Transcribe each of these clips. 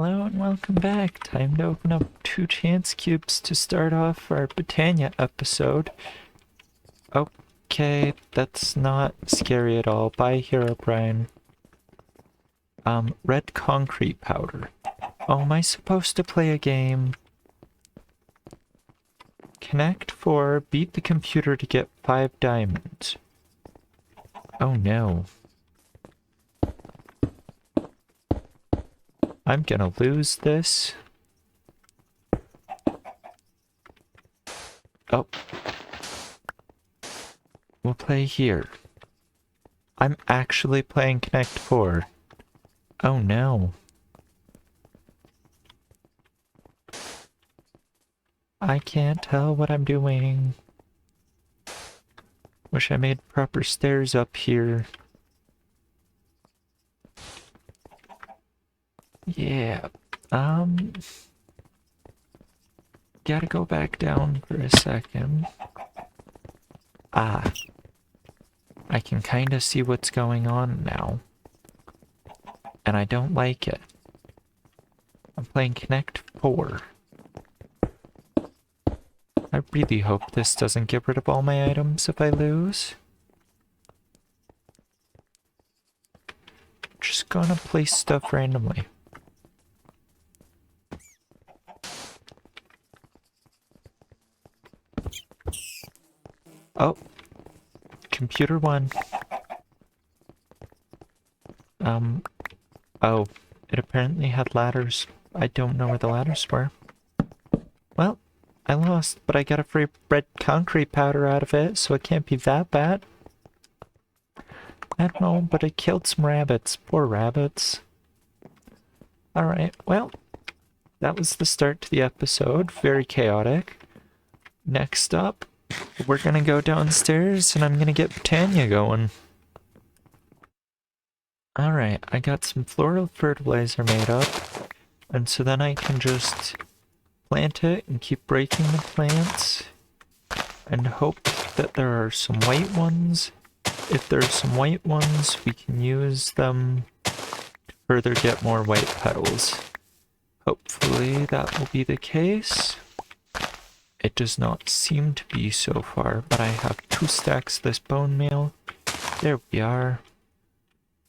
Hello and welcome back. Time to open up 2 chance cubes to start off our Botania episode. Okay, that's not scary at all. Bye, Herobrine. Red concrete powder. Oh, am I supposed to play a game? Connect 4, beat the computer to get 5 diamonds. Oh no. I'm gonna lose this. Oh. We'll play here. I'm actually playing Connect 4. Oh no. I can't tell what I'm doing. Wish I made proper stairs up here. Yeah. Gotta go back down for a second. Ah. I can kinda see what's going on now. And I don't like it. I'm playing Connect 4. I really hope this doesn't get rid of all my items if I lose. Just gonna place stuff randomly. Oh. Computer 1. Oh. It apparently had ladders. I don't know where the ladders were. Well, I lost, but I got a free red concrete powder out of it, so it can't be that bad. I don't know, but I killed some rabbits. Poor rabbits. Alright, well, that was the start to the episode. Very chaotic. Next up, we're gonna go downstairs and I'm gonna get Botania going. Alright, I got some floral fertilizer made up, and so then I can just plant it and keep breaking the plants and hope that there are some white ones. If there's some white ones, we can use them to further get more white petals. Hopefully that will be the case. It does not seem to be so far, but I have 2 stacks of this bone meal. There we are.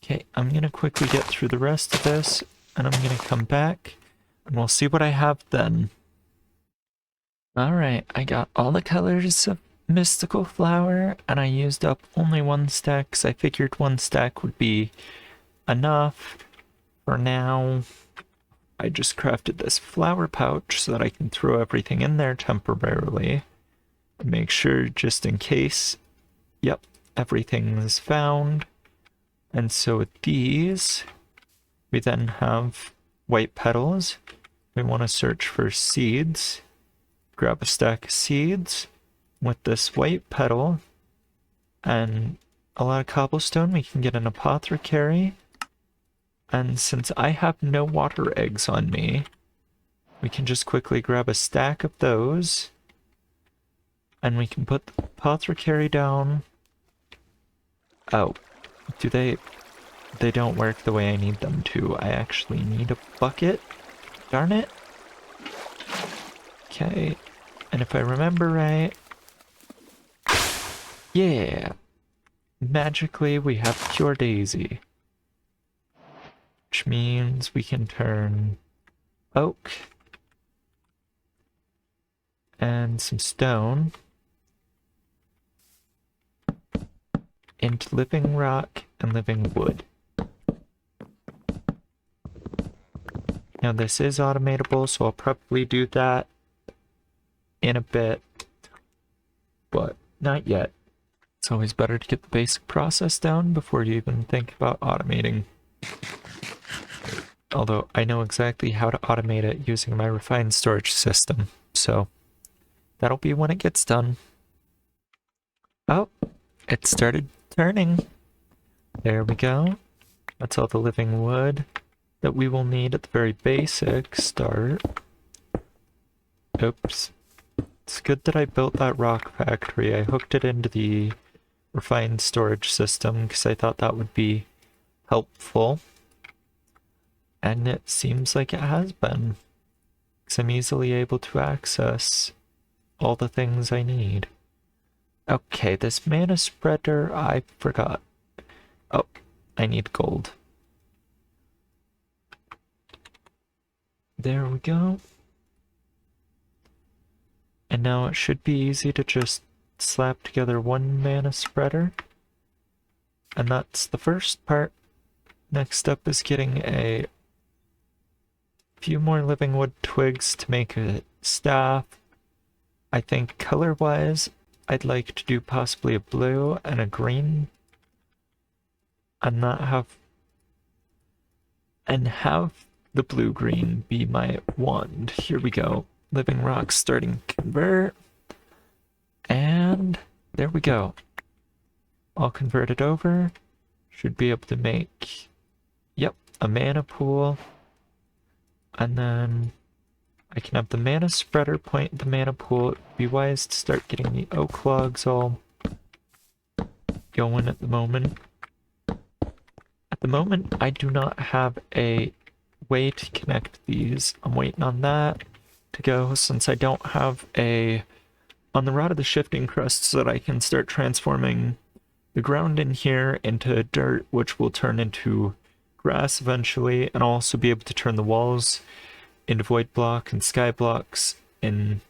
Okay, I'm gonna quickly get through the rest of this, and I'm gonna come back, and we'll see what I have then. Alright, I got all the colors of mystical flower, and I used up only 1 stack, because I figured 1 stack would be enough. For now, I just crafted this flower pouch so that I can throw everything in there temporarily. Make sure, just in case, yep, everything's found. And so with these, we then have white petals. We want to search for seeds. Grab a stack of seeds. With this white petal and a lot of cobblestone, we can get an apothecary. And since I have no water eggs on me, we can just quickly grab a stack of those. And we can put the apothecary down. Oh. They don't work the way I need them to. I actually need a bucket. Darn it. Okay. And if I remember right... Yeah! Magically, we have pure daisy. Which means we can turn oak and some stone into living rock and living wood. Now this is automatable, so I'll probably do that in a bit, but not yet. It's always better to get the basic process down before you even think about automating. Although I know exactly how to automate it using my refined storage system, so that'll be when it gets done. Oh, it started turning. There we go. That's all the living wood that we will need at the very basic start. Oops. It's good that I built that rock factory. I hooked it into the refined storage system because I thought that would be helpful. And it seems like it has been, because I'm easily able to access all the things I need. Okay, this mana spreader, I forgot. Oh, I need gold. There we go. And now it should be easy to just slap together one mana spreader. And that's the first part. Next up is getting a few more living wood twigs to make a staff. I think color-wise, I'd like to do possibly a blue and a green. And not have... And have the blue-green be my wand. Here we go. Living rocks starting to convert. And there we go. I'll convert it over. Should be able to make, yep, a mana pool. And then I can have the mana spreader point the mana pool. It would be wise to start getting the oak logs all going at the moment. At the moment, I do not have a way to connect these. I'm waiting on that to go since I don't have a... on the Rod of the Shifting Crust so that I can start transforming the ground in here into dirt, which will turn into grass eventually, and I'll also be able to turn the walls into void block and sky blocks in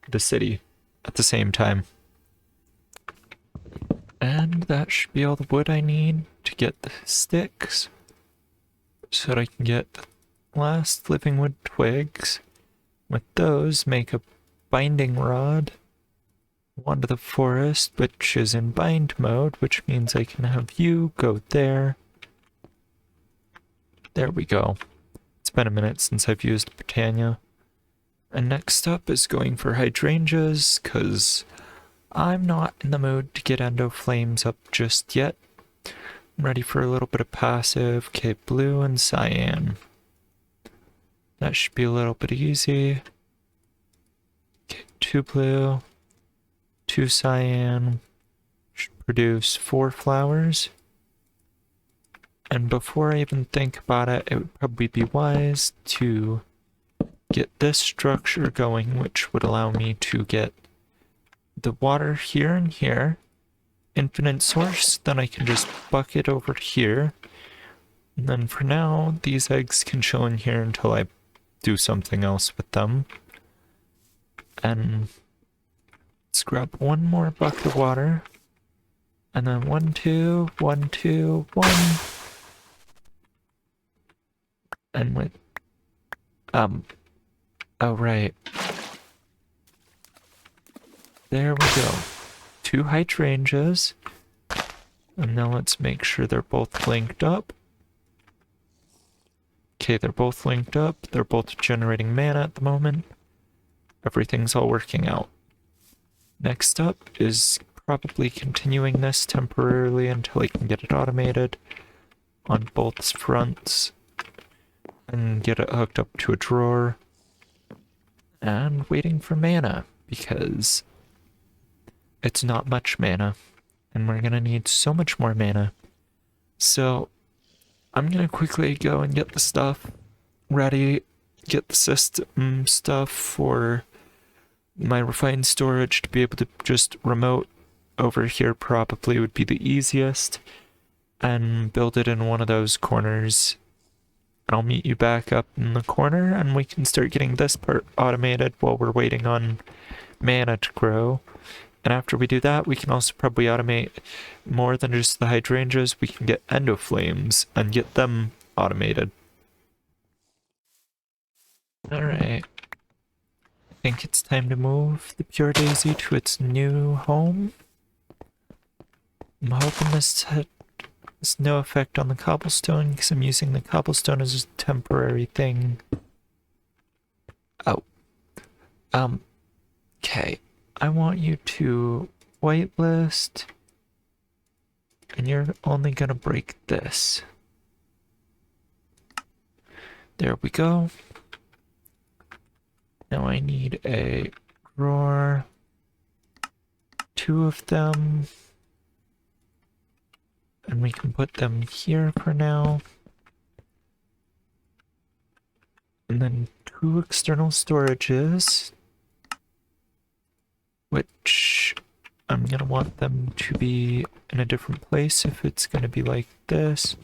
the city at the same time. And that should be all the wood I need to get the sticks so that I can get the last living wood twigs. With those, make a binding rod. Wand of the Forest, which is in bind mode, which means I can have you go there. There we go. It's been a minute since I've used Botania. And next up is going for hydrangeas, because I'm not in the mood to get endo flames up just yet. I'm ready for a little bit of passive. Okay, blue and cyan. That should be a little bit easy. Okay, 2 blue. 2 cyan should produce 4 flowers. And before I even think about it, it would probably be wise to get this structure going, which would allow me to get the water here and here. Infinite source, then I can just bucket over here. And then for now, these eggs can chill in here until I do something else with them. And let's grab one more bucket of water. And then 1, 2, 1, 2, 1. And with, oh right. There we go. 2 hydrangeas. And now let's make sure they're both linked up. Okay, they're both linked up. They're both generating mana at the moment. Everything's all working out. Next up is probably continuing this temporarily until I can get it automated on both fronts and get it hooked up to a drawer. And waiting for mana, because it's not much mana, and we're gonna need so much more mana. So I'm gonna quickly go and get the stuff ready, get the system stuff for my refined storage to be able to just remote over here probably would be the easiest, and build it in one of those corners. And I'll meet you back up in the corner and we can start getting this part automated while we're waiting on mana to grow. And after we do that, we can also probably automate more than just the hydrangeas. We can get endoflames and get them automated. Alright. I think it's time to move the Pure Daisy to its new home. I'm hoping this has no effect on the cobblestone because I'm using the cobblestone as a temporary thing. Oh. Okay. I want you to whitelist, and you're only gonna break this. There we go. Now I need a drawer, 2 of them, and we can put them here for now. And then 2 external storages, which I'm going to want them to be in a different place if it's going to be like this.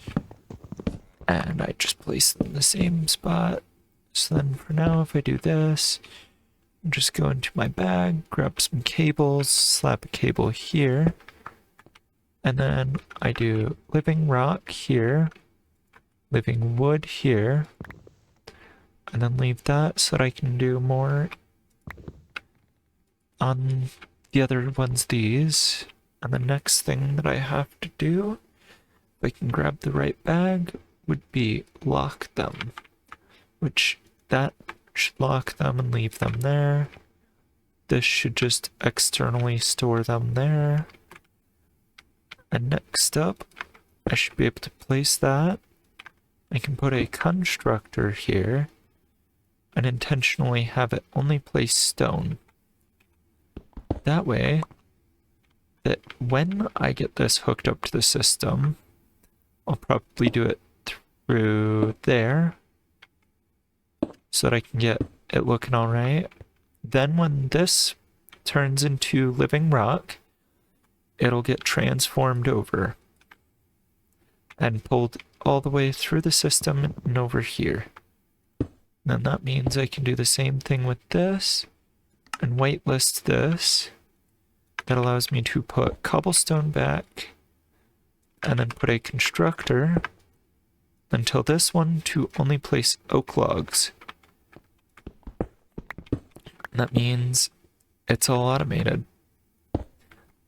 And I just place them in the same spot. So then for now, if I do this, just go into my bag, grab some cables, slap a cable here. And then I do living rock here, living wood here, and then leave that so that I can do more on the other ones, these. And the next thing that I have to do, if I can grab the right bag, would be lock them, which that should lock them and leave them there. This should just externally store them there. And next up, I should be able to place that. I can put a constructor here and intentionally have it only place stone. That way, that when I get this hooked up to the system, I'll probably do it through there so that I can get it looking all right. Then when this turns into living rock, it'll get transformed over and pulled all the way through the system and over here. Then that means I can do the same thing with this and whitelist this. That allows me to put cobblestone back and then put a constructor until this one to only place oak logs. That means it's all automated.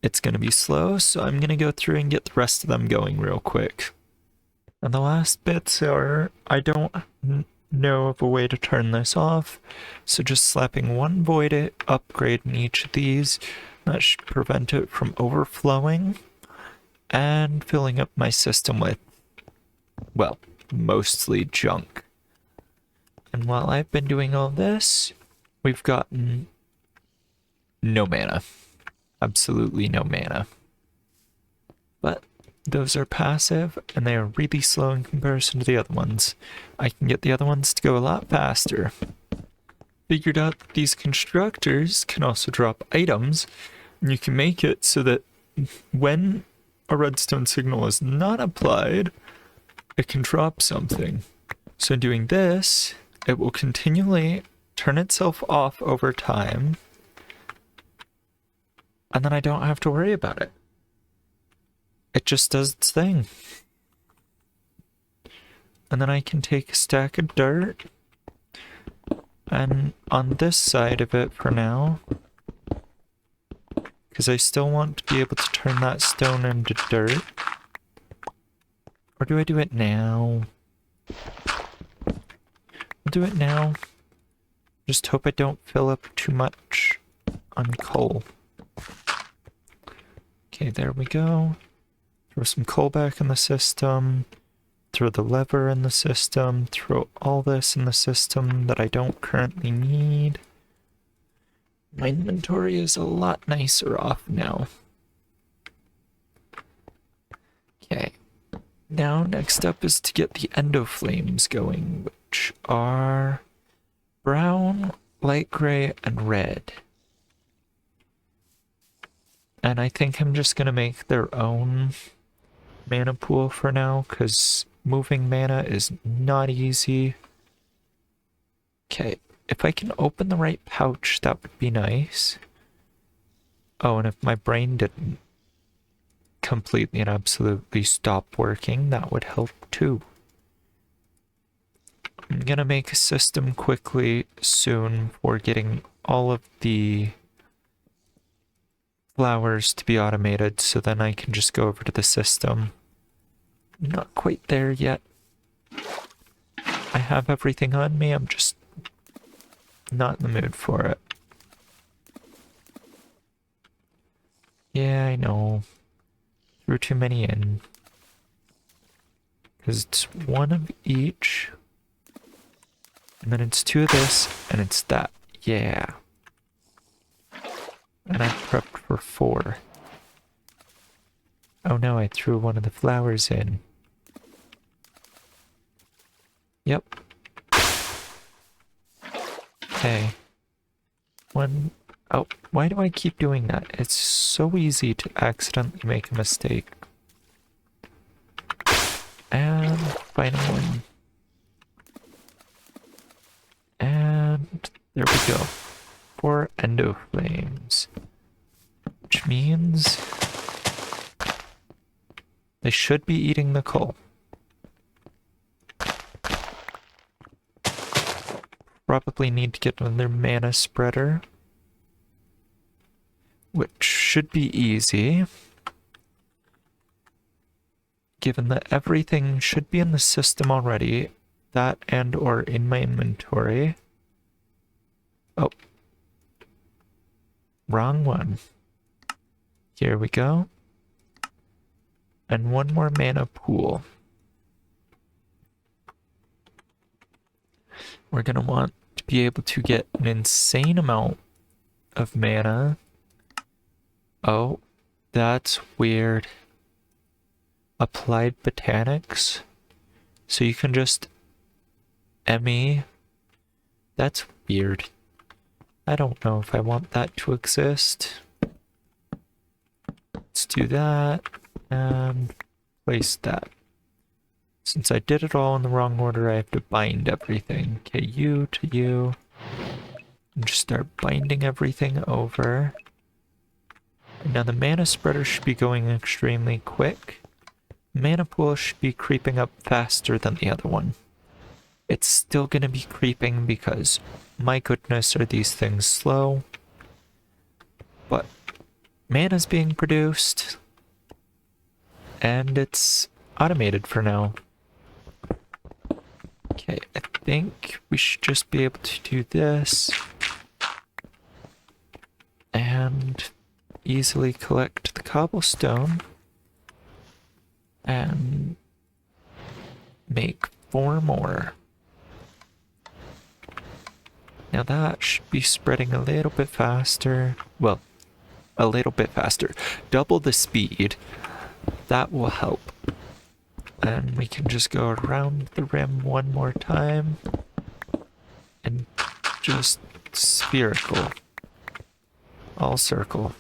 It's going to be slow, so I'm going to go through and get the rest of them going real quick. And the last bits are, I don't know of a way to turn this off, so just slapping one void upgrade in each of these, that should prevent it from overflowing and filling up my system with, well, mostly junk. And while I've been doing all this, we've gotten no mana. Absolutely no mana. But those are passive, and they are really slow in comparison to the other ones. I can get the other ones to go a lot faster. Figured out that these constructors can also drop items, and you can make it so that when a redstone signal is not applied, it can drop something. So doing this, it will continually turn itself off over time, and then I don't have to worry about it. It just does its thing. And then I can take a stack of dirt, and on this side of it for now, because I still want to be able to turn that stone into dirt. Or do I do it now? I'll do it now. Just hope I don't fill up too much on coal. Okay, there we go. Throw some coal back in the system. Throw the lever in the system. Throw all this in the system that I don't currently need. My inventory is a lot nicer off now. Okay. Now, next up is to get the endo flames going, which are brown, light gray, and red. And I think I'm just going to make their own mana pool for now, because moving mana is not easy. Okay, if I can open the right pouch, that would be nice. Oh, and if my brain didn't completely and absolutely stop working, that would help too. I'm gonna make a system quickly soon for getting all of the flowers to be automated, so then I can just go over to the system. Not quite there yet. I have everything on me, I'm just not in the mood for it. Yeah, I know. Threw too many in. Because it's one of each. And then it's 2 of this, and it's that. Yeah. And I prepped for 4. Oh no, I threw one of the flowers in. Yep. Okay. Oh, why do I keep doing that? It's so easy to accidentally make a mistake. And final one. And there we go. 4 endo flames. Which means they should be eating the coal. Probably need to get another mana spreader, which should be easy, given that everything should be in the system already, that and or in my inventory. Oh. Wrong one. Here we go. And one more mana pool. We're gonna want to be able to get an insane amount of mana. Oh, that's weird. Applied botanics. So you can just ME. That's weird. I don't know if I want that to exist. Let's do that and place that. Since I did it all in the wrong order, I have to bind everything. Okay, you to you. And just start binding everything over. Now the mana spreader should be going extremely quick. Mana pool should be creeping up faster than the other one. It's still gonna be creeping because, my goodness, are these things slow. But mana's being produced. And it's automated for now. Okay, I think we should just be able to do this. And easily collect the cobblestone. And make 4 more. Now that should be spreading a little bit faster. Well, a little bit faster. Double the speed. That will help. And we can just go around the rim one more time. And just spherical. All circle.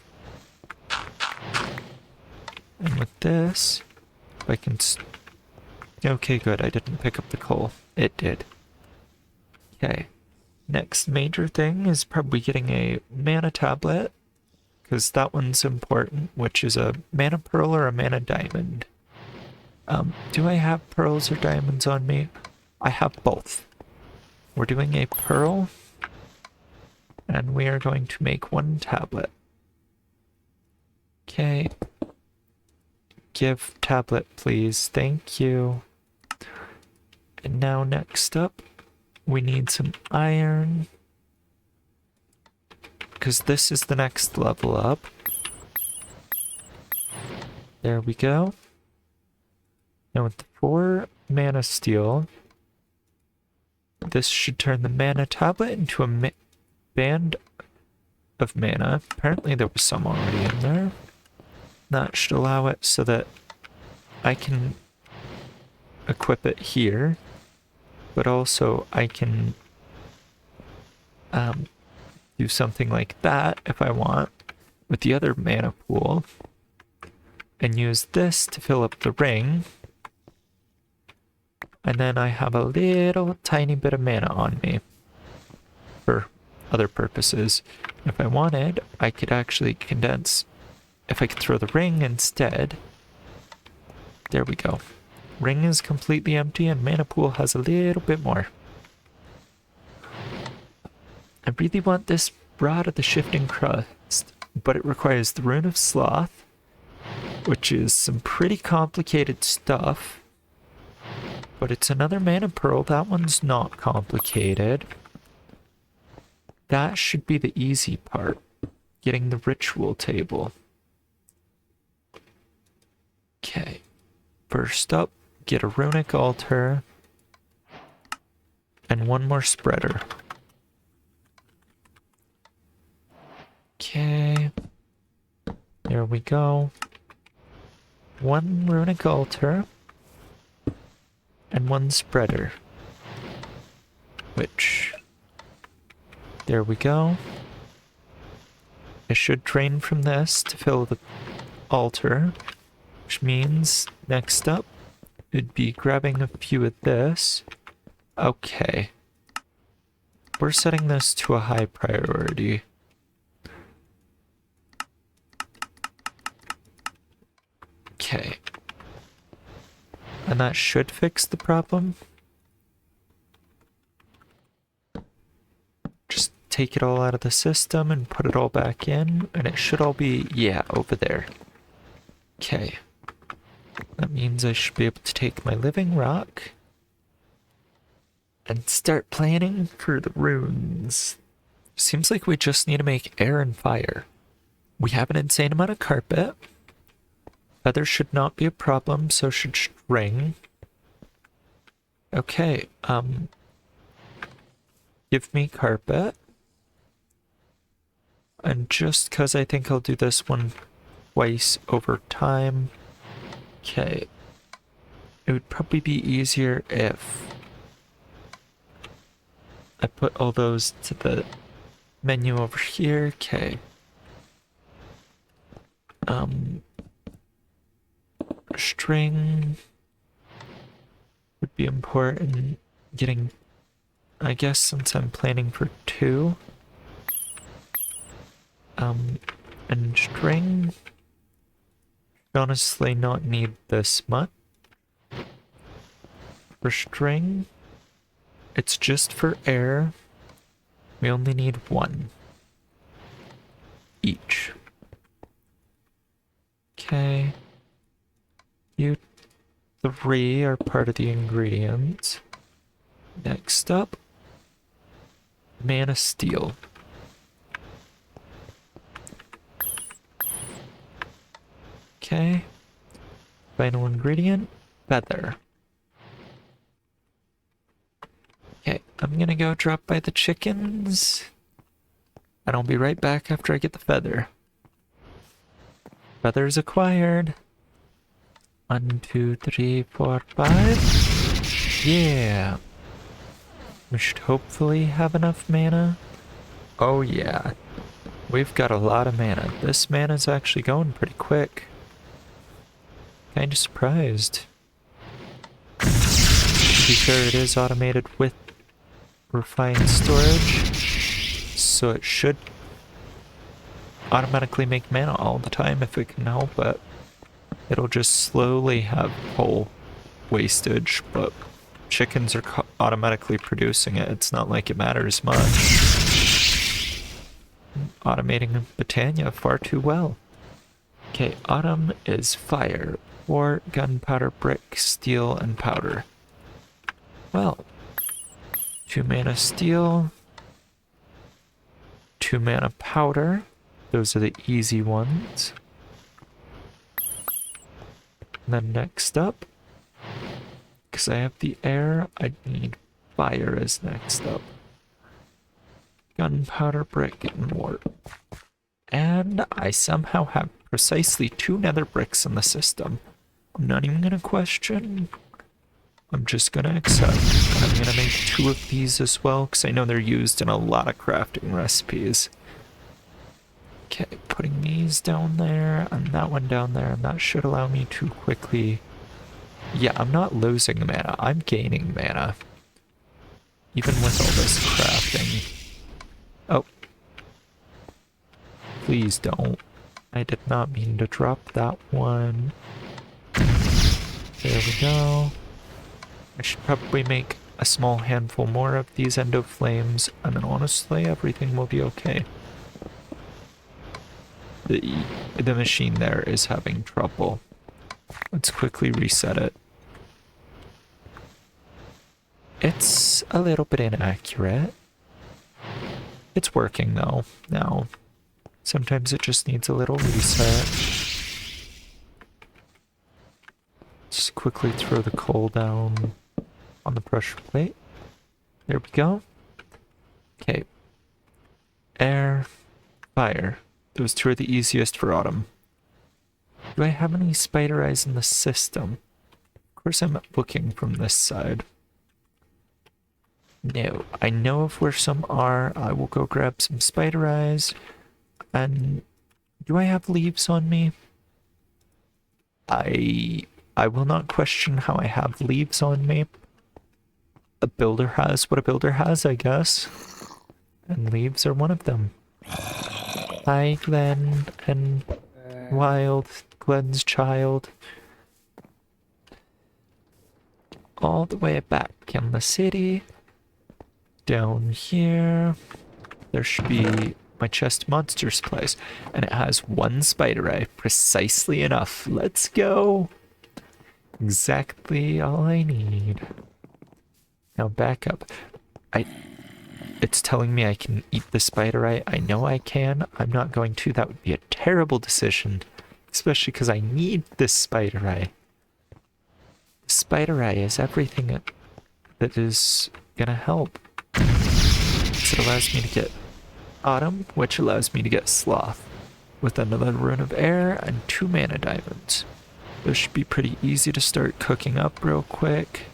And with this, if I can... Okay, good. I didn't pick up the coal. It did. Okay. Next major thing is probably getting a mana tablet, because that one's important, which is a mana pearl or a mana diamond. Do I have pearls or diamonds on me? I have both. We're doing a pearl, and we are going to make 1 tablet. Okay. Give tablet, please. Thank you. And now next up, we need some iron, because this is the next level up. There we go. Now with the 4 mana steel, this should turn the mana tablet into a band of mana. Apparently there was some already in there. That should allow it so that I can equip it here. But also I can do something like that if I want with the other mana pool and use this to fill up the ring. And then I have a little tiny bit of mana on me for other purposes. If I wanted, I could actually condense. If I could throw the ring instead. There we go. Ring is completely empty and mana pool has a little bit more. I really want this Rod of the Shifting Crust, but it requires the Rune of Sloth, which is some pretty complicated stuff. But it's another mana pearl. That one's not complicated. That should be the easy part. Getting the ritual table. Okay. First up, get a runic altar. And 1 more spreader. Okay. There we go. 1 runic altar. And 1 spreader. Which There we go. I should drain from this to fill the altar, which means next up it'd be grabbing a few of this. Okay. We're setting this to a high priority. Okay. And that should fix the problem. Just take it all out of the system and put it all back in, and it should all be, yeah, over there. Okay. That means I should be able to take my living rock and start planning for the runes. Seems like we just need to make air and fire. We have an insane amount of carpet. Feather should not be a problem, so should string. Okay, give me carpet. And just because I think I'll do this one twice over time. Okay. It would probably be easier if I put all those to the menu over here. Okay. String would be important. Getting, I guess, since I'm planning for 2. And string should honestly not need this much. For string, it's just for air. We only need 1 each. Okay. You 3 are part of the ingredients. Next up, mana steel. Okay. Final ingredient, feather. Okay, I'm gonna go drop by the chickens, and I'll be right back after I get the feather. Feathers acquired. 1, 2, 3, 4, 5. Yeah. We should hopefully have enough mana. Oh yeah. We've got a lot of mana. This mana's actually going pretty quick. Kinda surprised. To be fair, it is automated with refined storage, so it should automatically make mana all the time if it can help it. It'll just slowly have coal wastage, but chickens are automatically producing it. It's not like it matters much. Automating Botania far too well. Okay, autumn is fire. 4 gunpowder, brick, steel, and powder. Well, 2 mana steel, 2 mana powder. Those are the easy ones. And then next up, because I have the air, I need fire as next up. Gunpowder, brick, and wart. And I somehow have precisely 2 nether bricks in the system. I'm not even gonna question. I'm just gonna accept. And I'm gonna make 2 of these as well, because I know they're used in a lot of crafting recipes. Okay, putting these down there, and that one down there, and that should allow me to quickly... Yeah, I'm not losing mana, I'm gaining mana. Even with all this crafting. Oh. Please don't. I did not mean to drop that one. There we go. I should probably make a small handful more of these endo flames, and then honestly, everything will be okay. The machine there is having trouble. Let's quickly reset it. It's a little bit inaccurate. It's working though, now. Sometimes it just needs a little reset. Just quickly throw the coal down on the pressure plate. There we go. Okay. Air, fire. Those 2 are the easiest for autumn. Do I have any spider eyes in the system? Of course I'm looking from this side. No, I know of where some are. I will go grab some spider eyes. And do I have leaves on me? I will not question how I have leaves on me. A builder has what a builder has, I guess. And leaves are one of them. Hi, Glenn and Wild, Glenn's child. All the way back in the city. Down here. There should be my chest monster's place. And it has one spider eye. Precisely enough. Let's go. Exactly all I need. Now back up. It's telling me I can eat the spider eye. I know I can. I'm not going to. That would be a terrible decision. Especially because I need this spider eye. The spider eye is everything that is gonna help. So it allows me to get autumn, which allows me to get sloth. With another rune of air and 2 mana diamonds. This should be pretty easy to start cooking up real quick.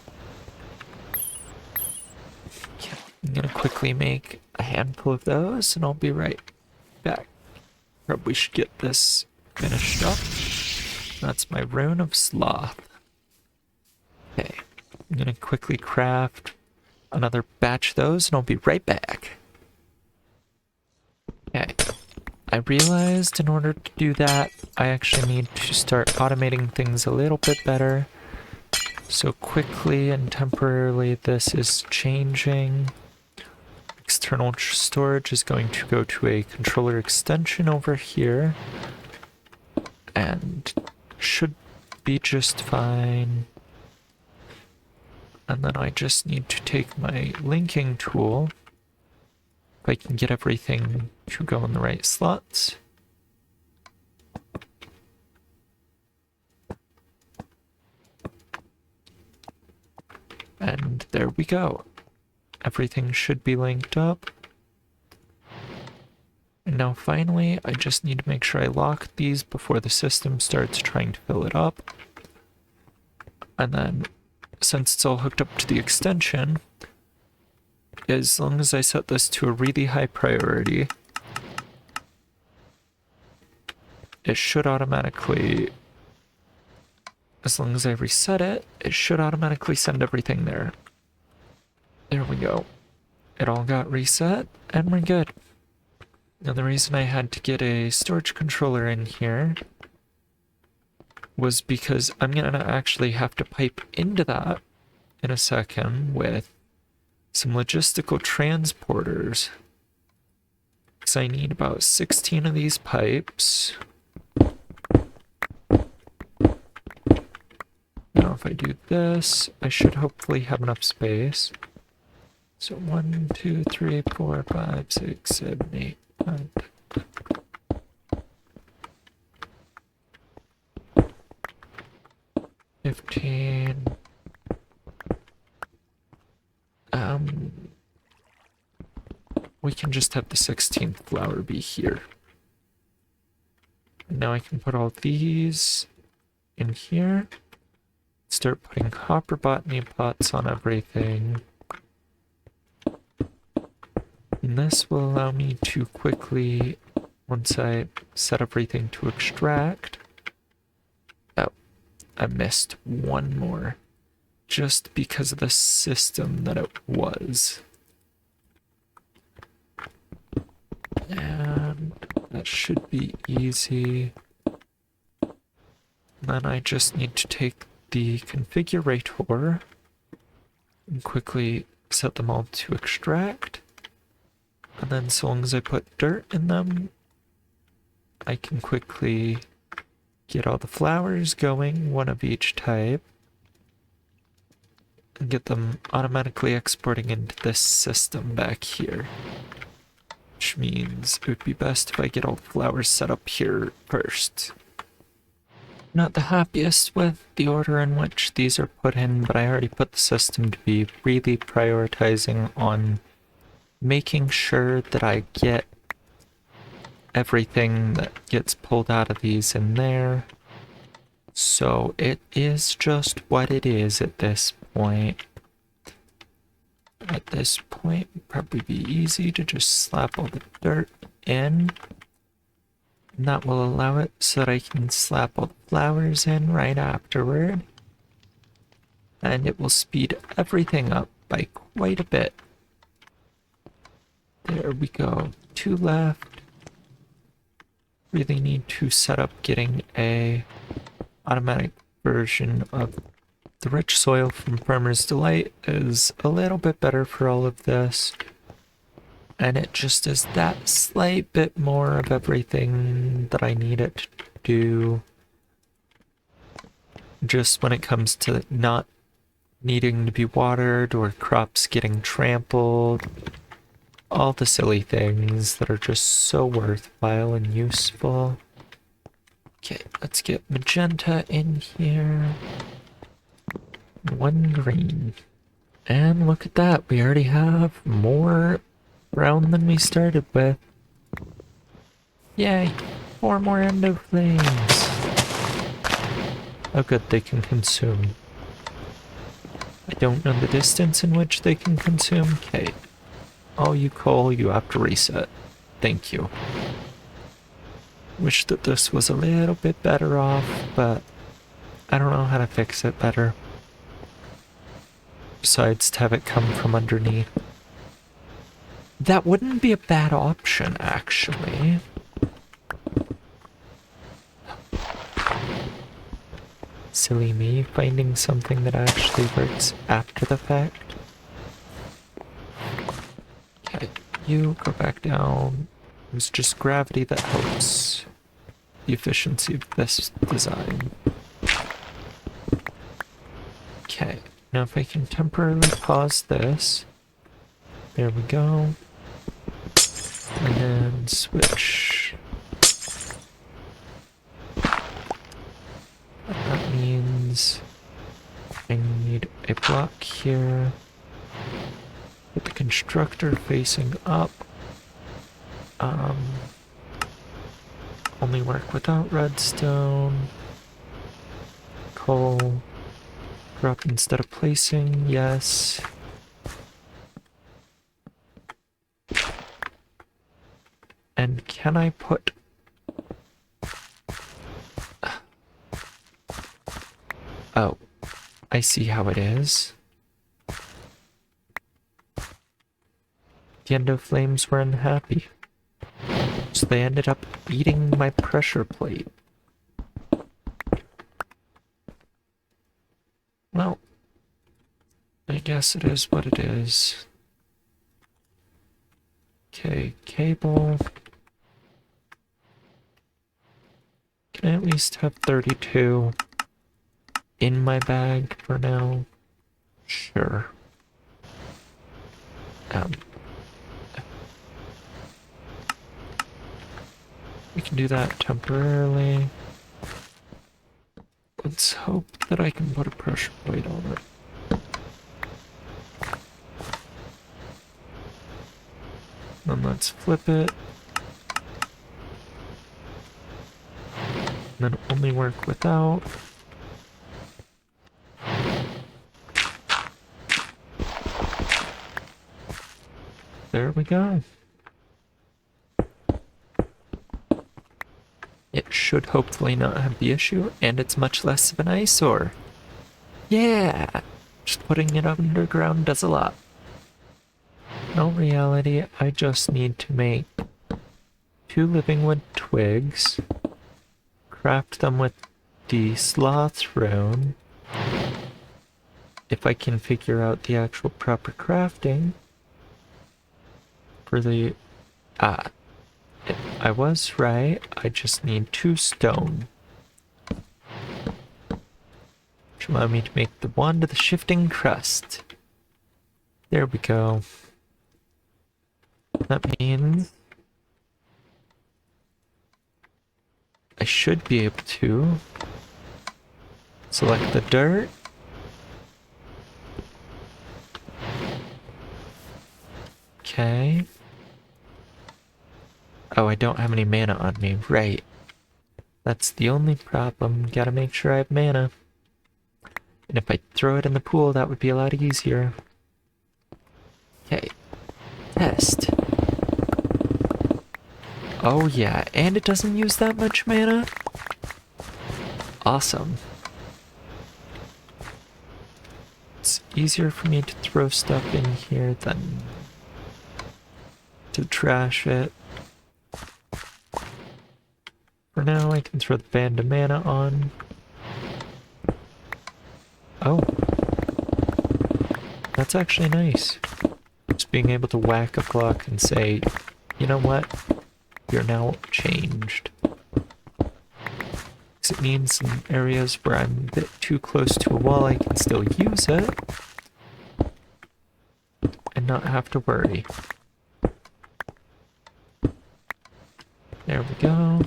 I'm gonna quickly make a handful of those and I'll be right back. Probably should get this finished up. That's my rune of sloth. Okay, I'm gonna quickly craft another batch of those and I'll be right back. Okay, I realized in order to do that, I actually need to start automating things a little bit better. So quickly and temporarily this is changing. External storage is going to go to a controller extension over here. And should be just fine. And then I just need to take my linking tool. If I can get everything to go in the right slots. And there we go. Everything should be linked up. And now finally, I just need to make sure I lock these before the system starts trying to fill it up. And then, since it's all hooked up to the extension, as long as I set this to a really high priority, it should automatically, as long as I reset it, it should automatically send everything there. There we go. It all got reset, and we're good. Now the reason I had to get a storage controller in here was because I'm gonna actually have to pipe into that in a second with some logistical transporters. Because I need about 16 of these pipes. Now if I do this, I should hopefully have enough space. So 1, 2, 3, 4, 5, 6, 7, 8, 9. We can just have the 16th flower be here. And now I can put all these in here. Start putting copper botany pots on everything. And this will allow me to quickly, once I set everything to extract. Oh, I missed one more. Just because of the system that it was. And that should be easy. Then I just need to take the configurator and quickly set them all to extract. And then so long as I put dirt in them, I can quickly get all the flowers going, one of each type, and get them automatically exporting into this system back here. Which means it would be best if I get all the flowers set up here first. Not the happiest with the order in which these are put in, but I already put the system to be really prioritizing on making sure that I get everything that gets pulled out of these in there. So it is just what it is at this point. At this point, it'd probably be easy to just slap all the dirt in. And that will allow it so that I can slap all the flowers in right afterward. And it will speed everything up by quite a bit. There we go. 2 left. Really need to set up getting a automatic version of the rich soil from Farmer's Delight is a little bit better for all of this. And it just is that slight bit more of everything that I need it to do. Just when it comes to not needing to be watered or crops getting trampled. All the silly things that are just so worthwhile and useful. Okay, let's get magenta in here. 1 green. And look at that, we already have more brown than we started with. Yay, 4 more endo flames. How good they can consume. I don't know the distance in which they can consume. Okay. Oh, you coal, you have to reset. Thank you. Wish that this was a little bit better off, but I don't know how to fix it better. Besides to have it come from underneath. That wouldn't be a bad option, actually. Silly me, finding something that actually works after the fact. Okay, you go back down. It's just gravity that helps the efficiency of this design. Okay, now if I can temporarily pause this. There we go. And then switch. That means I need a block here. With the constructor facing up. Only work without redstone. Coal. Drop instead of placing, yes. And can I put... Oh, I see how it is. The endo flames were unhappy. So they ended up eating my pressure plate. Well, I guess it is what it is. Okay, cable. Can I at least have 32 in my bag for now? Sure. We can do that temporarily. Let's hope that I can put a pressure plate on it. Then let's flip it. And then only work without. There we go. It should hopefully not have the issue, and it's much less of an eyesore. Yeah! Just putting it underground does a lot. No reality, I just need to make 2 living wood twigs, craft them with the sloth rune. If I can figure out the actual proper crafting for the... I was right, I just need 2 stone. Which allow me to make the wand of the shifting crust. There we go. That means I should be able to select the dirt. Okay. Oh, I don't have any mana on me. Right. That's the only problem. Gotta make sure I have mana. And if I throw it in the pool, that would be a lot easier. Okay, test. Oh yeah, and it doesn't use that much mana? Awesome. It's easier for me to throw stuff in here than to trash it. For now, I can throw the band of mana on. Oh. That's actually nice. Just being able to whack a block and say, you know what? You're now changed. Because it means in areas where I'm a bit too close to a wall, I can still use it. And not have to worry. There we go.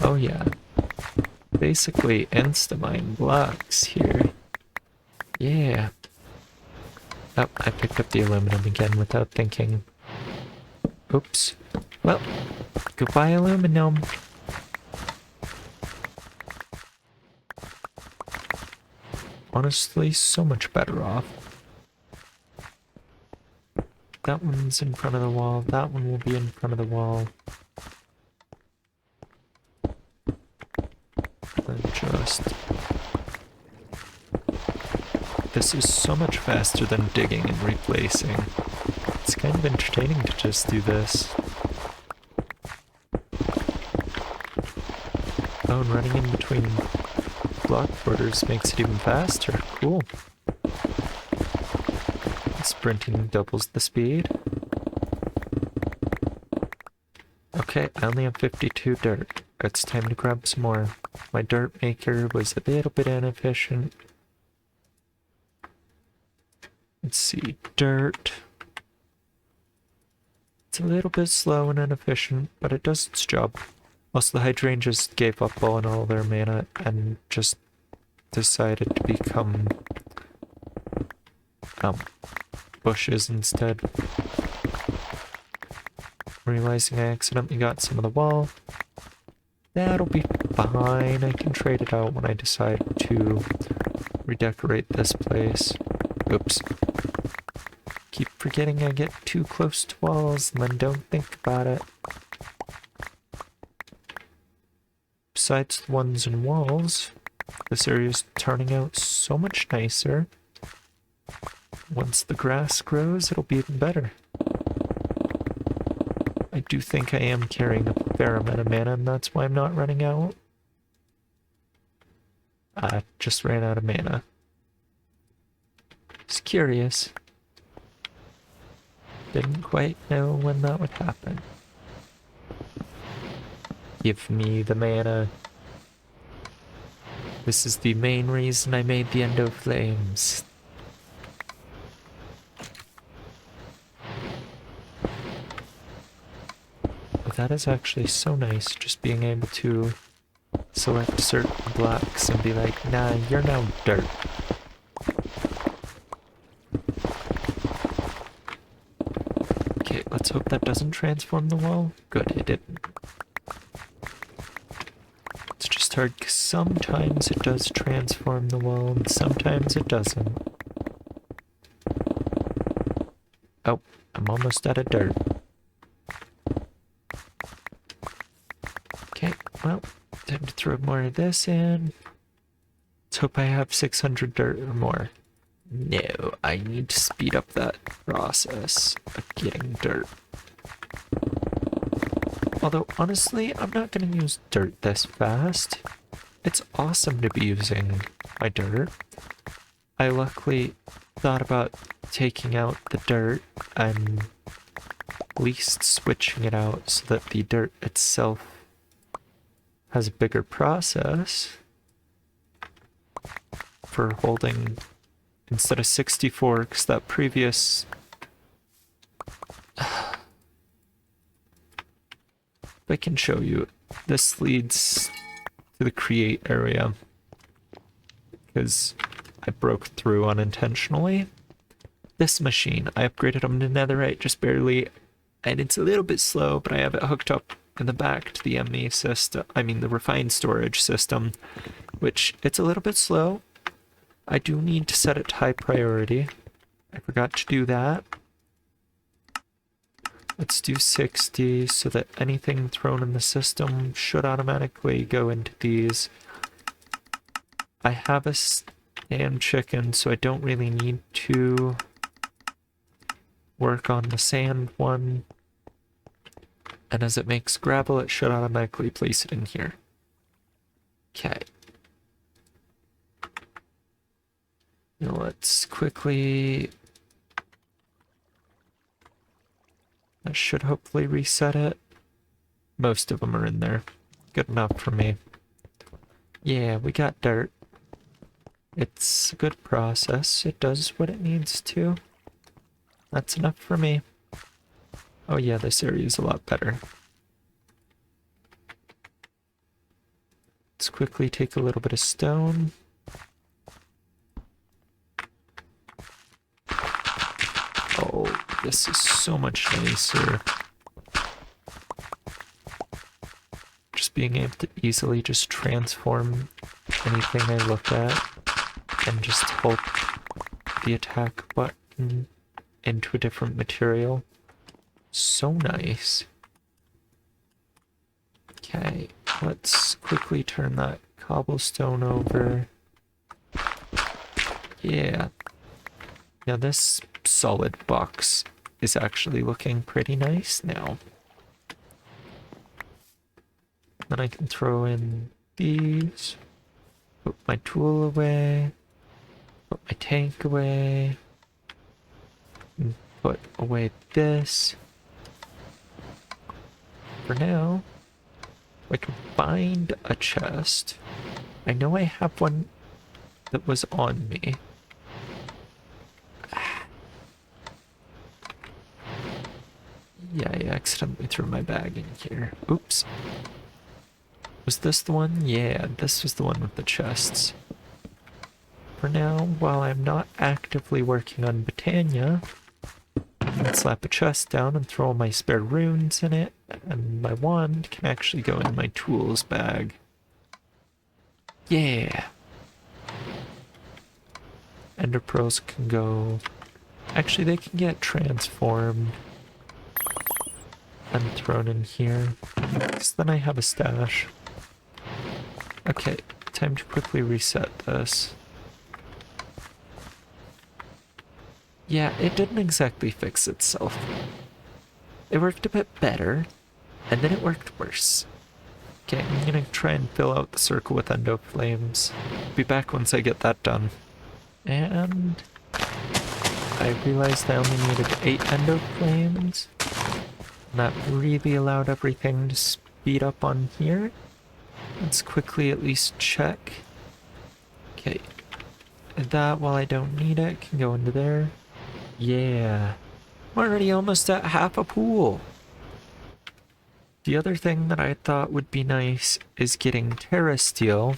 Oh yeah. Basically insta-mine blocks here. Yeah. Oh, I picked up the aluminum again without thinking. Oops. Well, goodbye aluminum. Honestly, so much better off. That one's in front of the wall. That one will be in front of the wall. Then just... This is so much faster than digging and replacing. It's kind of entertaining to just do this. Oh, and running in between block borders makes it even faster. Cool. Sprinting doubles the speed. Okay, I only have 52 dirt. It's time to grab some more. My dirt maker was a little bit inefficient. Let's see, dirt. It's a little bit slow and inefficient, but it does its job. Most of the hydrangeas gave up all their mana and just decided to become bushes instead. Realizing I accidentally got some of the wall. That'll be fine. I can trade it out when I decide to redecorate this place. Oops. Keep forgetting I get too close to walls and then don't think about it. Besides the ones in walls, this area is turning out so much nicer. Once the grass grows, it'll be even better. I do think I am carrying a fair amount of mana, and that's why I'm not running out. I just ran out of mana. Just curious. Didn't quite know when that would happen. Give me the mana. This is the main reason I made the Endo Flames. That is actually so nice, just being able to select certain blocks and be like, nah, you're now dirt. Okay, let's hope that doesn't transform the wall. Good, it didn't. It's just hard because sometimes it does transform the wall and sometimes it doesn't. Oh, I'm almost out of dirt. Okay, well, time to throw more of this in. Let's hope I have 600 dirt or more. No, I need to speed up that process of getting dirt. Although, honestly, I'm not going to use dirt this fast. It's awesome to be using my dirt. I luckily thought about taking out the dirt and at least switching it out so that the dirt itself has a bigger process for holding instead of 64, because that previous if I can show you, this leads to the create area because I broke through unintentionally. This machine, I upgraded them to netherite just barely, and it's a little bit slow, but I have it hooked up in the back to the ME system, I mean the refined storage system, which it's a little bit slow. I do need to set it to high priority. I forgot to do that. Let's do 60 so that anything thrown in the system should automatically go into these. I have a stand chicken, so I don't really need to work on the sand one. And as it makes gravel, it should automatically place it in here. Okay. Now let's quickly... That should hopefully reset it. Most of them are in there. Good enough for me. Yeah, we got dirt. It's a good process. It does what it needs to. That's enough for me. Oh yeah, this area is a lot better. Let's quickly take a little bit of stone. Oh, this is so much nicer. Just being able to easily just transform anything I look at and just hold the attack button into a different material. So nice. Okay, let's quickly turn that cobblestone over. Yeah. Yeah, this solid box is actually looking pretty nice now. Then I can throw in these, put my tool away, put my tank away, and put away this. For now, I can find a chest. I know I have one that was on me. Yeah, I accidentally threw my bag in here. Oops. Was this the one? Yeah, this was the one with the chests. For now, while I'm not actively working on Botania, I can slap a chest down and throw all my spare runes in it, and my wand can actually go in my tools bag. Yeah! Ender pearls can go... Actually, they can get transformed and thrown in here, because then I have a stash. Okay, time to quickly reset this. Yeah, it didn't exactly fix itself. It worked a bit better, and then it worked worse. Okay, I'm gonna try and fill out the circle with endo flames. Be back once I get that done. And I realized I only needed 8 endo flames. And that really allowed everything to speed up on here. Let's quickly at least check. Okay. That, while I don't need it, can go into there. Yeah. I'm already almost at half a pool. The other thing that I thought would be nice is getting Terra Steel,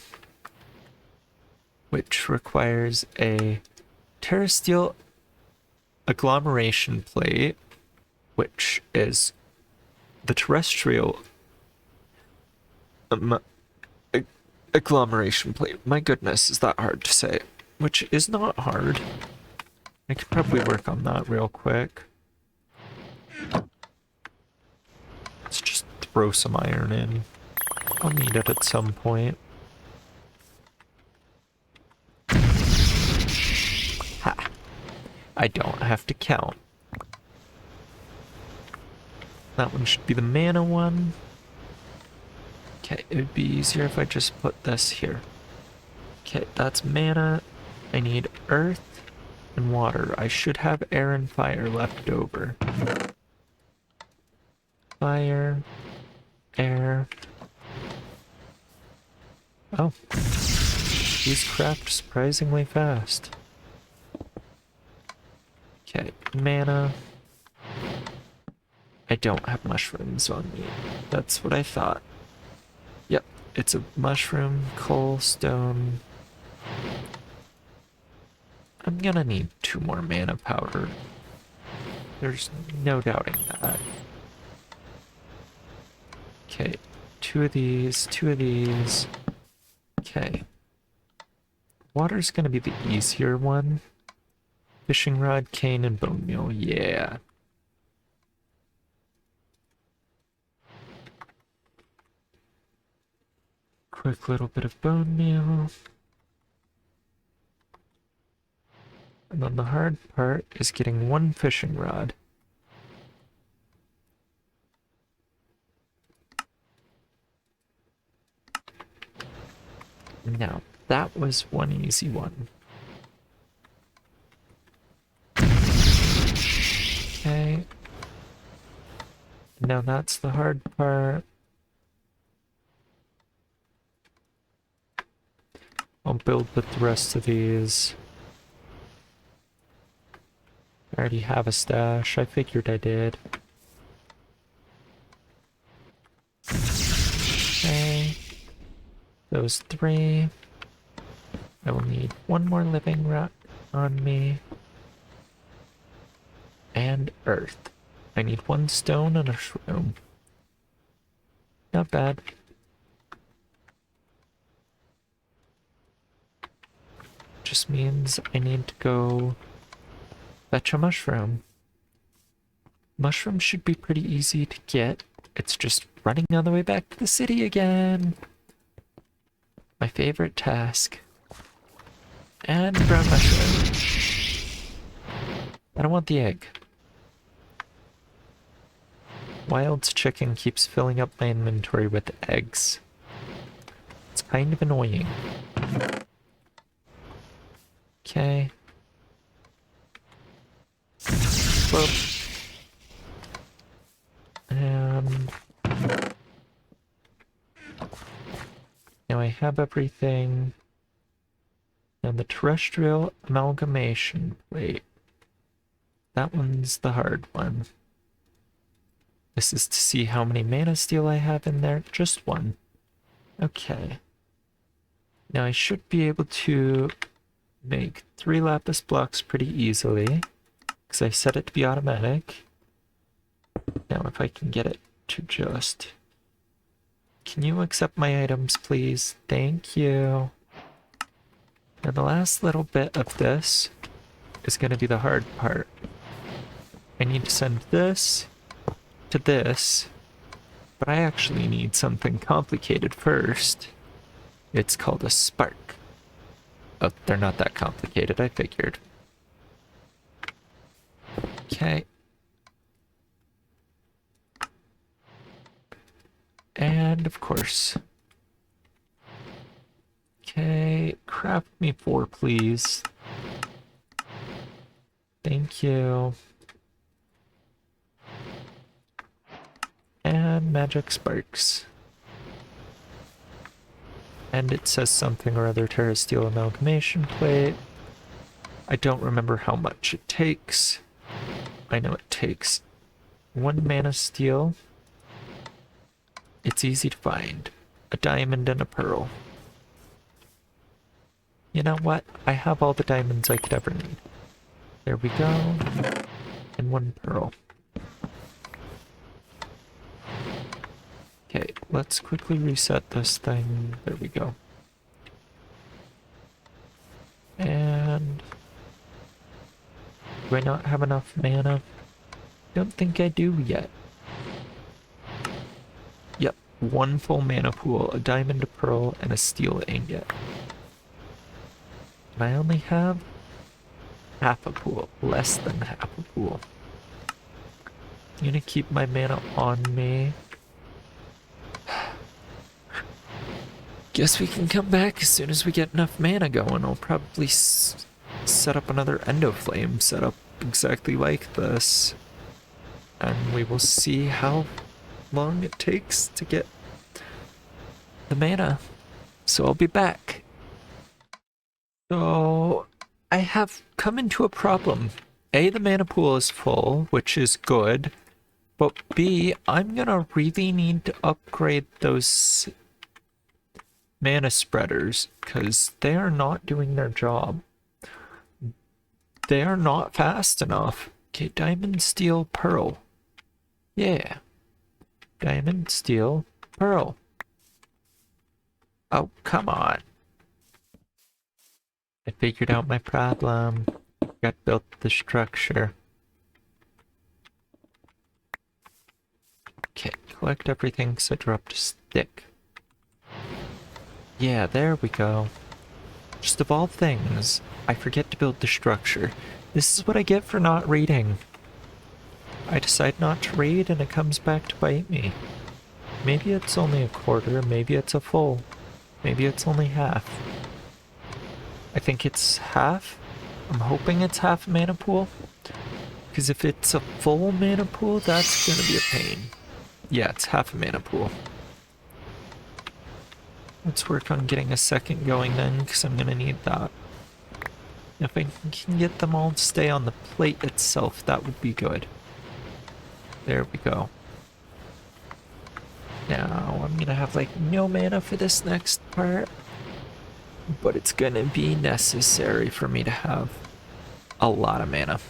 which requires a Terra Steel agglomeration plate, which is the terrestrial agglomeration plate. My goodness, is that hard to say? Which is not hard. I could probably work on that real quick. Let's just throw some iron in. I'll need it at some point. Ha! I don't have to count. That one should be the mana one. Okay, it would be easier if I just put this here. Okay, that's mana. I need earth and water. I should have air and fire left over. Fire, air. Oh, these craft surprisingly fast. Okay, mana. I don't have mushrooms on me. That's what I thought. Yep, it's a mushroom, coal, stone. I'm gonna need 2 more mana powder. There's no doubting that. Okay, 2 of these, 2 of these. Okay. Water's gonna be the easier one. Fishing rod, cane, and bone meal, yeah. Quick little bit of bone meal. And then the hard part is getting one fishing rod. Now, that was one easy one. Okay. Now that's the hard part. I'll build with the rest of these. I already have a stash. I figured I did. Okay. Those 3. I will need one more living rock on me. And earth. I need 1 stone and a shroom. Not bad. Just means I need to go fetch a mushroom. Mushrooms should be pretty easy to get. It's just running on the way back to the city again. My favorite task. And brown mushroom. I don't want the egg. Wild's chicken keeps filling up my inventory with eggs. It's kind of annoying. Okay. Boop. And now I have everything. And the terrestrial amalgamation plate. That one's the hard one. This is to see how many mana steel I have in there. Just 1. Okay. Now I should be able to make 3 lapis blocks pretty easily, because I set it to be automatic. Now if I can get it to just... Can you accept my items, please? Thank you. Now the last little bit of this is going to be the hard part. I need to send this to this, but I actually need something complicated first. It's called a spark. Oh, they're not that complicated, I figured. Okay. And of course. Okay, craft me 4, please. Thank you. And magic sparks. And it says something or other terrestrial amalgamation plate. I don't remember how much it takes. I know it takes 1 mana steel. It's easy to find. A diamond and a pearl. You know what? I have all the diamonds I could ever need. There we go. And 1 pearl. Okay, let's quickly reset this thing. There we go. And... do I not have enough mana? Don't think I do yet. Yep, 1 full mana pool, a diamond, a pearl, and a steel ingot. And I only have half a pool, less than half a pool. I'm gonna keep my mana on me. Guess we can come back as soon as we get enough mana going. I'll probably set up another endoflame setup exactly like this. And we will see how long it takes to get the mana. So I'll be back. So I have come into a problem. A, the mana pool is full, which is good. But B, I'm gonna really need to upgrade those mana spreaders, because they are not doing their job. They are not fast enough. Okay, diamond, steel, pearl. Yeah. Diamond, steel, pearl. Oh, come on. I figured out my problem. Got built the structure. Okay, collect everything, so I dropped a stick. Yeah, there we go. Just of all things, I forget to build the structure. This is what I get for not reading. I decide not to read and it comes back to bite me. Maybe it's only a quarter, maybe it's a full. Maybe it's only half. I think it's half. I'm hoping it's half a mana pool. Because if it's a full mana pool, that's gonna be a pain. Yeah, it's half a mana pool. Let's work on getting a second going then, because I'm gonna need that. If I can get them all to stay on the plate itself, that would be good. There we go. Now, I'm gonna have like no mana for this next part, but it's gonna be necessary for me to have a lot of mana.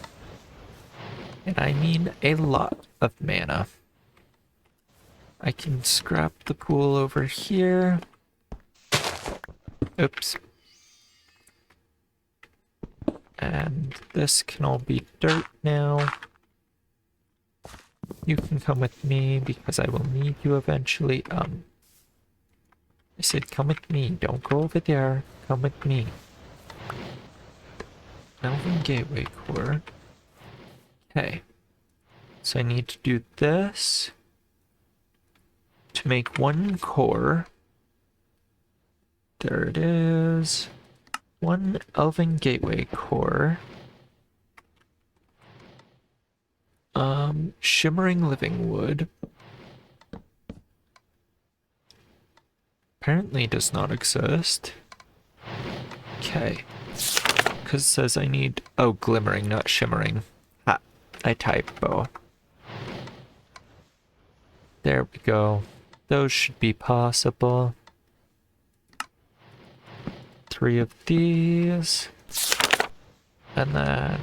And I mean a lot of mana. I can scrap the pool over here. Oops. And this can all be dirt now. You can come with me because I will need you eventually. I said come with me, don't go over there. Come with me. Elven Gateway Core. Okay. So I need to do this to make one core. There it is. One Elven Gateway Core. Shimmering Living Wood. Apparently does not exist. Okay. Because it says I need... Oh, glimmering, not shimmering. Ha, I typo. There we go. Those should be possible. 3 of these. And then...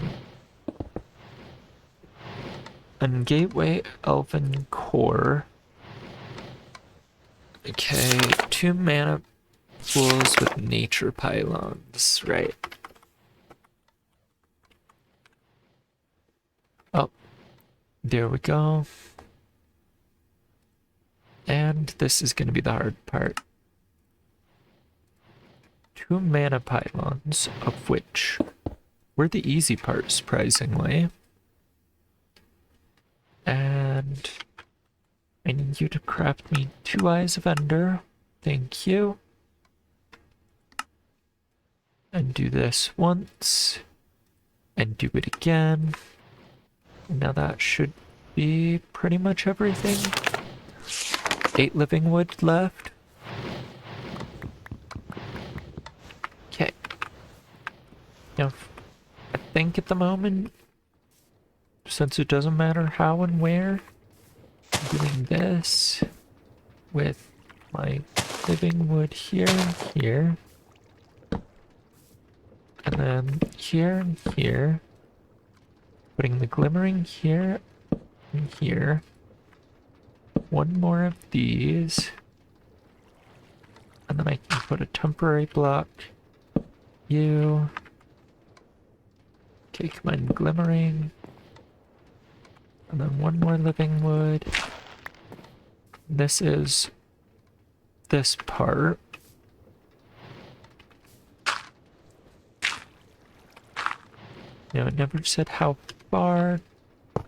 a Gateway Elven Core. Okay, 2 mana pools with nature pylons, right. Oh, there we go. And this is going to be the hard part. 2 mana pylons, of which were the easy part, surprisingly. And I need you to craft me 2 Eyes of Ender. Thank you. And do this once. And do it again. Now that should be pretty much everything. 8 living wood left. Okay. Now, I think at the moment, since it doesn't matter how and where, I'm doing this with my living wood here and here. And then here and here. Putting the glimmering here and here. 1 more of these. And then I can put a temporary block. You. Okay, come on, glimmering. And then 1 more living wood. This is this part. No, it never said how far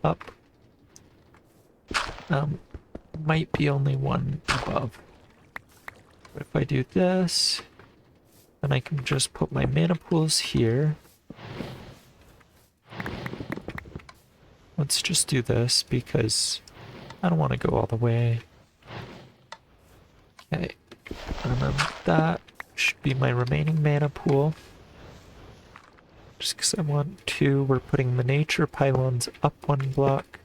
up. Might be only 1 above. But if I do this, then I can just put my mana pools here. Let's just do this because I don't want to go all the way. Okay, and then that should be my remaining mana pool. Just because I want to, we're putting the nature pylons up 1 block.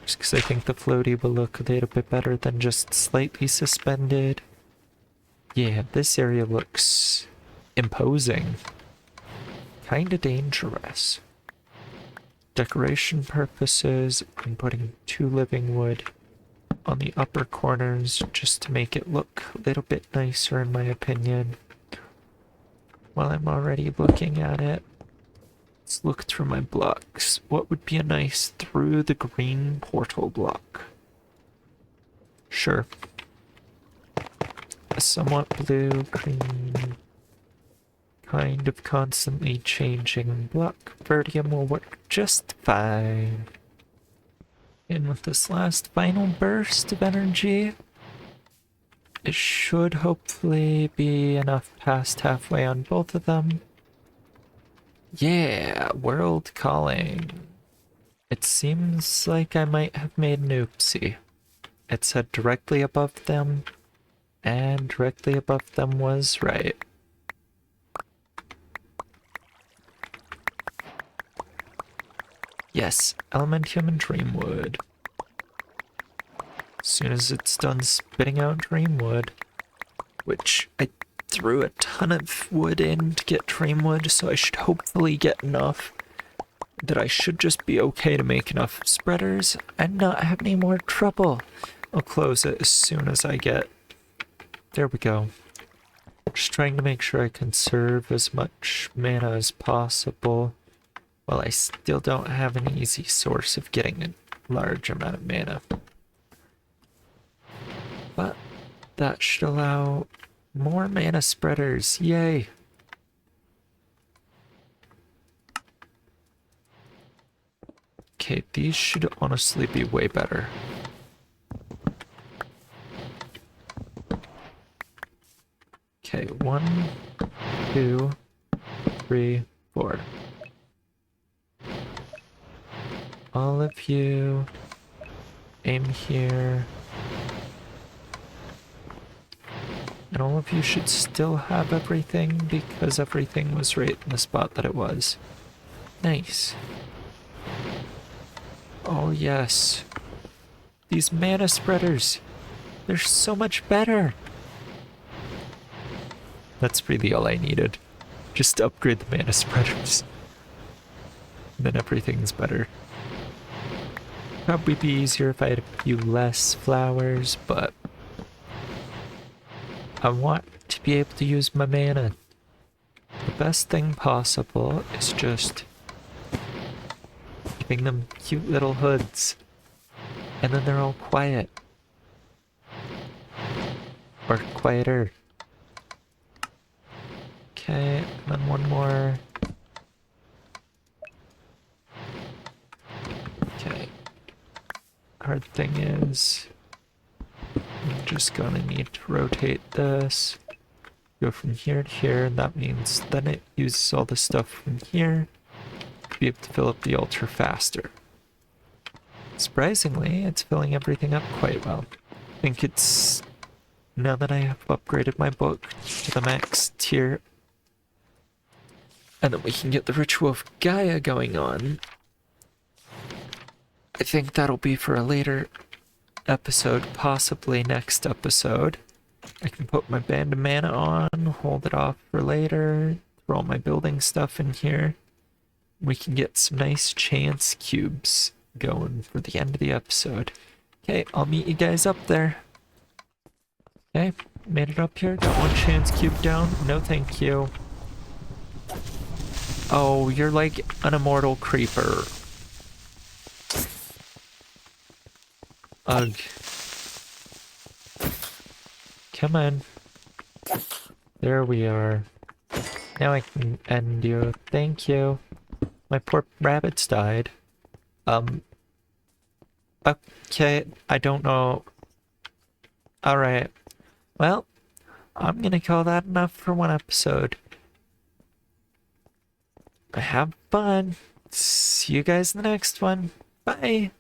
Just because I think the floaty will look a little bit better than just slightly suspended. Yeah, this area looks imposing. Kinda dangerous. Decoration purposes, I'm putting 2 living wood on the upper corners just to make it look a little bit nicer in my opinion. While I'm already looking at it, let's look through my blocks. What would be a nice through the green portal block? Sure. a somewhat blue, green, kind of constantly changing block. Vertium will work just fine. And with this last final burst of energy, it should hopefully be enough past halfway on both of them. Yeah, world calling. It seems like I might have made an oopsie. It said directly above them, and directly above them was right. Yes, Elementium and Dreamwood. As soon as it's done spitting out Dreamwood, which I threw a ton of wood in to get Dreamwood, so I should hopefully get enough that I should just be okay to make enough spreaders and not have any more trouble. I'll close it as soon as I get... There we go. Just trying to make sure I conserve as much mana as possible while I still don't have an easy source of getting a large amount of mana. But that should allow more mana spreaders. Yay! Okay, these should honestly be way better. Okay, 1, 2, 3, 4. All of you aim here. And all of you should still have everything because everything was right in the spot that it was. Nice. Oh yes. These mana spreaders. They're so much better. That's really all I needed. Just upgrade the mana spreaders. And then everything's better. Probably be easier if I had a few less flowers, but I want to be able to use my mana. The best thing possible is just giving them cute little hoods. And then they're all quiet. Or quieter. Okay, and then one more. Okay. Hard thing is, I'm just gonna need to rotate this. Go from here to here, and that means then it uses all the stuff from here to be able to fill up the altar faster. Surprisingly, it's filling everything up quite well. I think it's, now that I have upgraded my book to the max tier, and then we can get the Ritual of Gaia going on, I think that'll be for a later episode, possibly next episode. I can put my Band of Mana on, hold it off for later, throw all my building stuff in here. We can get some nice chance cubes going for the end of the episode. Okay, I'll meet you guys up there. Okay, made it up here, got one chance cube down. No thank you. Oh, you're like an immortal creeper. Ugh. Come on. There we are. Now I can end you. Thank you. My poor rabbits died. Okay, I don't know. Alright. Well, I'm gonna call that enough for one episode. Have fun. See you guys in the next one. Bye.